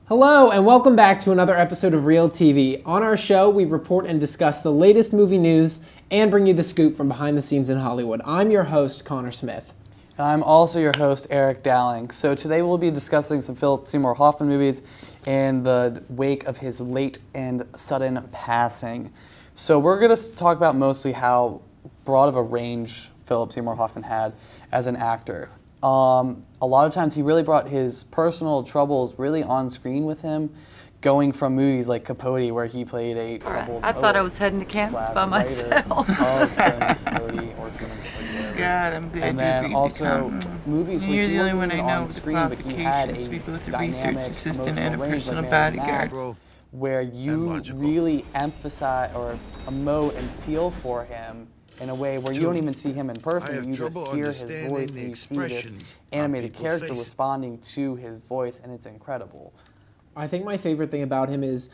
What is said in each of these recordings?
Hello, and welcome back to another episode of Reeltv. On our show, we report and discuss the latest movie news and bring you the scoop from behind the scenes in Hollywood. I'm your host, Connor Smith. And I'm also your host, Eric Dowling. So today we'll be discussing some Philip Seymour Hoffman movies in the wake of his late and sudden passing. So we're going to talk about mostly how broad of a range Philip Seymour Hoffman had as an actor. A lot of times he really brought his personal troubles really on screen with him, going from movies like Capote, where he played a troubled I thought I was heading to Kansas by myself. God, I'm good. And then also movies where You're he the only wasn't one I even know on with the screen, but he had qualifications to be both a a dynamic research assistant emotional and a range personal like Mad bodyguard. Max, where you really emphasize or emote and feel for him in a way where you don't even see him in person, you just hear his voice and you see this animated character responding to his voice, and it's incredible. I think my favorite thing about him is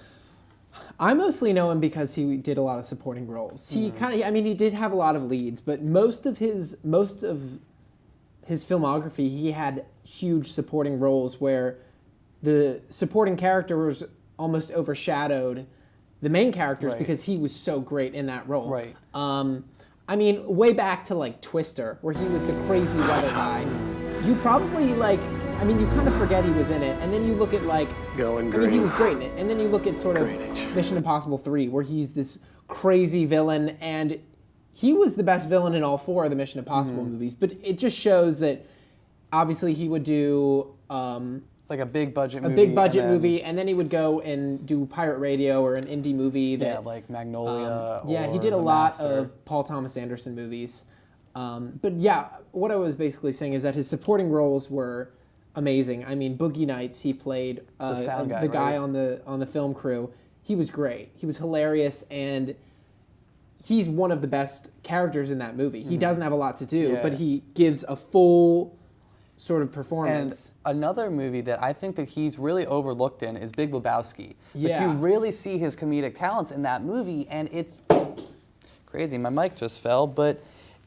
I mostly know him because he did a lot of supporting roles. He he did have a lot of leads, but most of his filmography, he had huge supporting roles where the supporting characters almost overshadowed the main characters because he was so great in that role. Right. Way back to like Twister, where he was the crazy weather guy. You probably you kind of forget he was in it, and then you look at he was great in it, and then you look at sort of Mission Impossible 3, where he's this crazy villain, and he was the best villain in all four of the Mission Impossible movies. But it just shows that obviously he would do like a big budget movie. And then he would go and do pirate radio or an indie movie. Like Magnolia. He did a lot of Paul Thomas Anderson movies. What I was basically saying is that his supporting roles were amazing. I mean, Boogie Nights, he played the guy on the film crew. He was great. He was hilarious, and he's one of the best characters in that movie. He doesn't have a lot to do, but he gives a full sort of performance. And another movie that I think that he's really overlooked in is Big Lebowski. Yeah. Like, you really see his comedic talents in that movie, and it's crazy. My mic just fell, but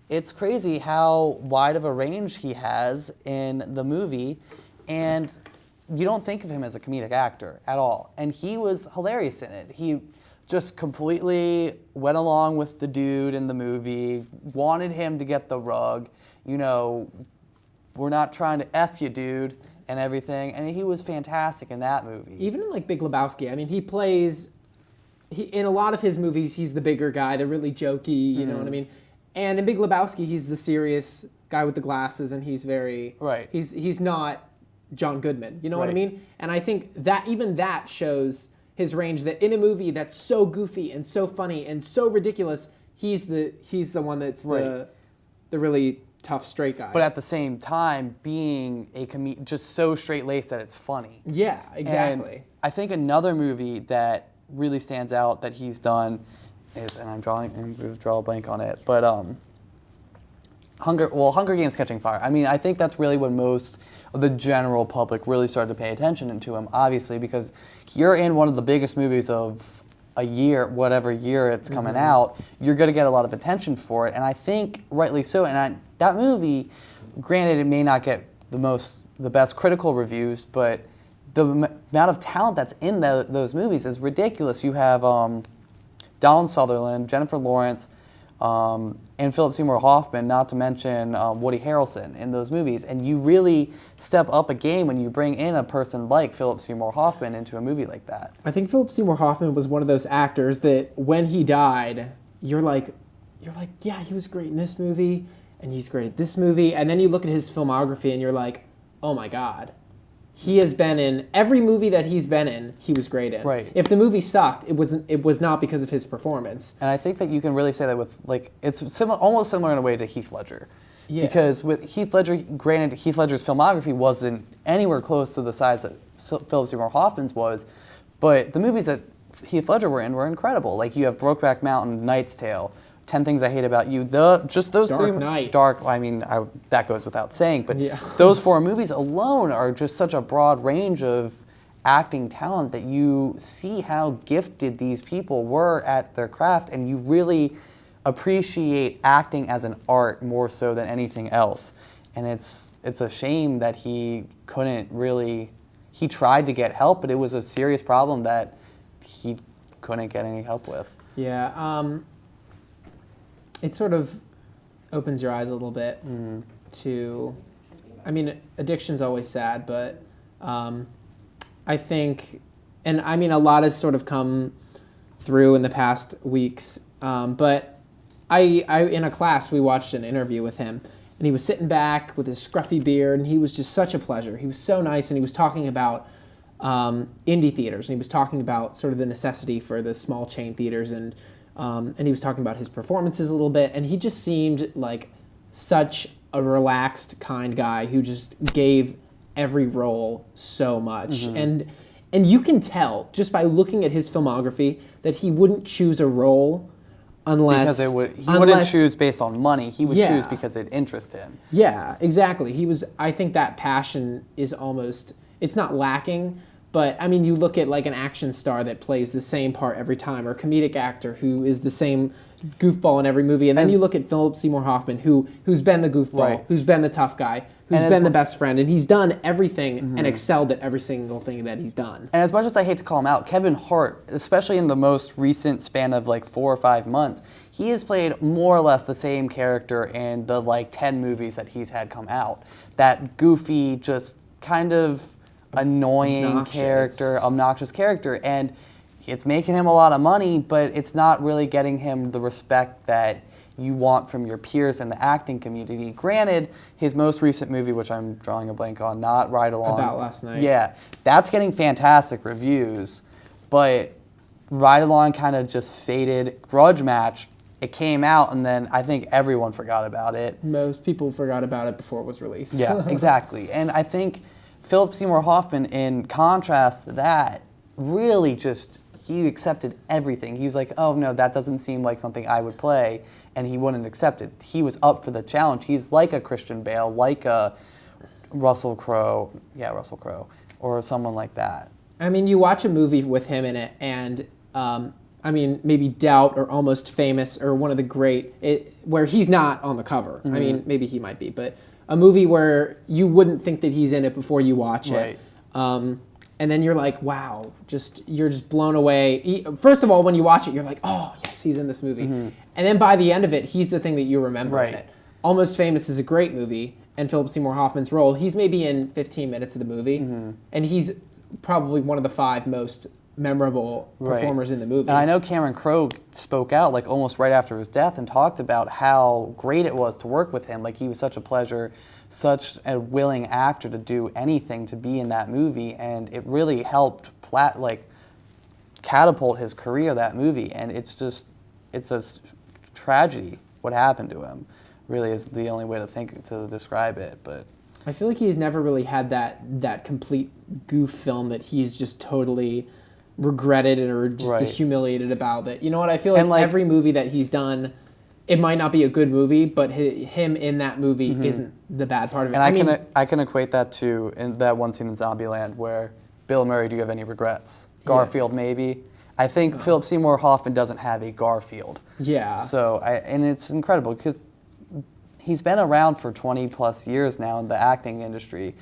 it's crazy how wide of a range he has in the movie, and you don't think of him as a comedic actor at all. And he was hilarious in it. He just completely went along with the dude in the movie, wanted him to get the rug, we're not trying to F you, dude, and everything. And he was fantastic in that movie. Even in Big Lebowski, in a lot of his movies, he's the bigger guy, the really jokey, you know what I mean? And in Big Lebowski, he's the serious guy with the glasses, and he's very... Right. He's not John Goodman, you know what I mean? And I think that even that shows his range, that in a movie that's so goofy and so funny and so ridiculous, he's the one that's the really tough straight guy. But at the same time, being just so straight-laced that it's funny. Yeah, exactly. And I think another movie that really stands out that he's done is, and I'm going to draw a blank on it, but Hunger Games Catching Fire. I think that's really when most of the general public really started to pay attention to him, obviously, because you're in one of the biggest movies of a year, whatever year it's coming out, you're going to get a lot of attention for it, and I think rightly so. And that movie, granted, it may not get the best critical reviews, but the amount of talent that's in those movies is ridiculous. You have Donald Sutherland, Jennifer Lawrence, and Philip Seymour Hoffman, not to mention Woody Harrelson in those movies. And you really step up a game when you bring in a person like Philip Seymour Hoffman into a movie like that. I think Philip Seymour Hoffman was one of those actors that when he died, you're like, yeah, he was great in this movie, and he's great at this movie. And then you look at his filmography and you're like, oh my God. He has been in every movie that he's been in, he was great in. Right. If the movie sucked, it was not because of his performance. And I think that you can really say that with, it's almost similar in a way to Heath Ledger. Yeah. Because with Heath Ledger, granted, Heath Ledger's filmography wasn't anywhere close to the size that Philip Seymour Hoffman's was, but the movies that Heath Ledger were in were incredible. Like, you have Brokeback Mountain, Knight's Tale, 10 Things I Hate About You, just those Dark three. Knight. That goes without saying, but yeah. Those four movies alone are just such a broad range of acting talent that you see how gifted these people were at their craft, and you really appreciate acting as an art more so than anything else. And it's a shame that he he tried to get help, but it was a serious problem that he couldn't get any help with. Yeah, it sort of opens your eyes a little bit to, I mean, addiction's always sad, but I think, and I mean, a lot has sort of come through in the past weeks, but I in a class, we watched an interview with him, and he was sitting back with his scruffy beard, and he was just such a pleasure. He was so nice, and he was talking about indie theaters, and he was talking about sort of the necessity for the small chain theaters, and he was talking about his performances a little bit, and he just seemed like such a relaxed, kind guy who just gave every role so much. And you can tell just by looking at his filmography that he wouldn't choose a role unless... Because he wouldn't choose based on money. He would choose because it interested him. Yeah, exactly. I think that passion is almost... It's not lacking, but I mean, you look at like an action star that plays the same part every time, or a comedic actor who is the same goofball in every movie, and then you look at Philip Seymour Hoffman, who's been the goofball, who's been the tough guy, who's been the best friend, and he's done everything and excelled at every single thing that he's done. And as much as I hate to call him out, Kevin Hart, especially in the most recent span of like 4 or 5 months, he has played more or less the same character in the like 10 movies that he's had come out. That goofy, just kind of annoying obnoxious character, and it's making him a lot of money, but it's not really getting him the respect that you want from your peers in the acting community. Granted, his most recent movie, which I'm drawing a blank on, not Ride Along. About Last Night. Yeah, that's getting fantastic reviews, but Ride Along kind of just faded. Grudge Match, it came out, and then I think everyone forgot about it. Most people forgot about it before it was released. Yeah, exactly. And I think Philip Seymour Hoffman, in contrast to that, really just, he accepted everything. He was like, oh no, that doesn't seem like something I would play, and he wouldn't accept it. He was up for the challenge. He's like a Christian Bale, like a Russell Crowe, or someone like that. I mean, you watch a movie with him in it, and I mean, maybe Doubt or Almost Famous or one of the great, where he's not on the cover. I mean, maybe he might be, but a movie where you wouldn't think that he's in it before you watch it. And then you're like, wow, you're just blown away. First of all, when you watch it, you're like, oh, yes, he's in this movie. And then by the end of it, he's the thing that you remember in it. Almost Famous is a great movie, and Philip Seymour Hoffman's role, he's maybe in 15 minutes of the movie, and he's probably one of the 5 most memorable performers in the movie. And I know Cameron Crowe spoke out like almost right after his death and talked about how great it was to work with him. Like, he was such a pleasure, such a willing actor to do anything to be in that movie, and it really helped catapult his career, that movie. And it's a tragedy what happened to him. Really is the only way to describe it. But I feel like he's never really had that complete goof film that he's just totally regretted or just humiliated about. That, you know what, I feel like every movie that he's done, it might not be a good movie, but him in that movie isn't the bad part of it. And I can equate that to in that one scene in Zombieland where Bill Murray, do you have any regrets? Garfield, maybe. I think Philip Seymour Hoffman doesn't have a Garfield. Yeah. So and it's incredible because he's been around for 20 plus years now in the acting industry,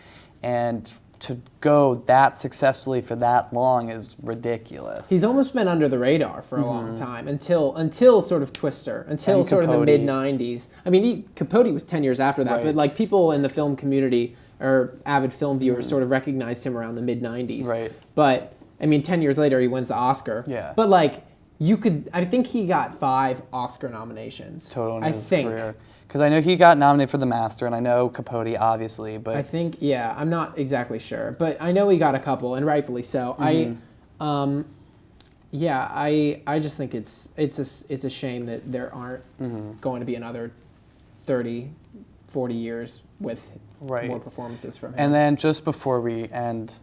and to go that successfully for that long is ridiculous. He's almost been under the radar for a long time until sort of Twister, until sort of the mid-90s. I mean, Capote was 10 years after that, but like people in the film community or avid film viewers sort of recognized him around the mid-90s. Right. But I mean, 10 years later, he wins the Oscar. Yeah. But like, I think he got 5 Oscar nominations. Total in his career. Because I know he got nominated for The Master, and I know Capote, obviously, but... I think, I'm not exactly sure, but I know he got a couple, and rightfully so. I just think it's a shame that there aren't going to be another 30, 40 years with more performances from him. And then just before we end,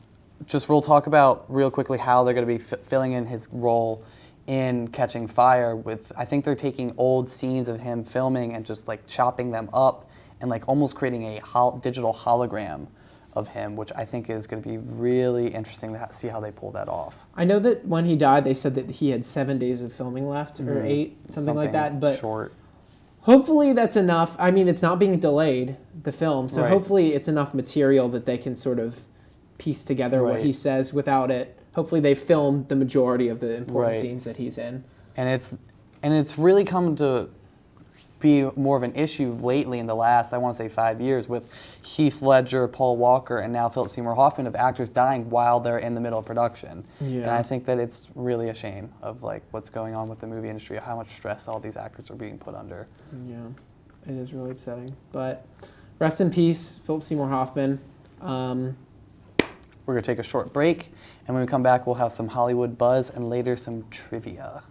we'll talk about real quickly how they're going to be filling in his role in Catching Fire. I think they're taking old scenes of him filming and just like chopping them up and like almost creating a digital hologram of him, which I think is going to be really interesting to see how they pull that off. I know that when he died, they said that he had 7 days of filming left, or 8, something like that. But short. Hopefully that's enough. I mean, it's not being delayed, the film, so hopefully it's enough material that they can sort of piece together what he says without it. Hopefully they filmed the majority of the important scenes that he's in. And it's really come to be more of an issue lately in the last, I want to say 5 years, with Heath Ledger, Paul Walker, and now Philip Seymour Hoffman, of actors dying while they're in the middle of production. Yeah. And I think that it's really a shame of like what's going on with the movie industry, how much stress all these actors are being put under. Yeah, it is really upsetting. But rest in peace, Philip Seymour Hoffman. We're going to take a short break, and when we come back, we'll have some Hollywood buzz and later some trivia.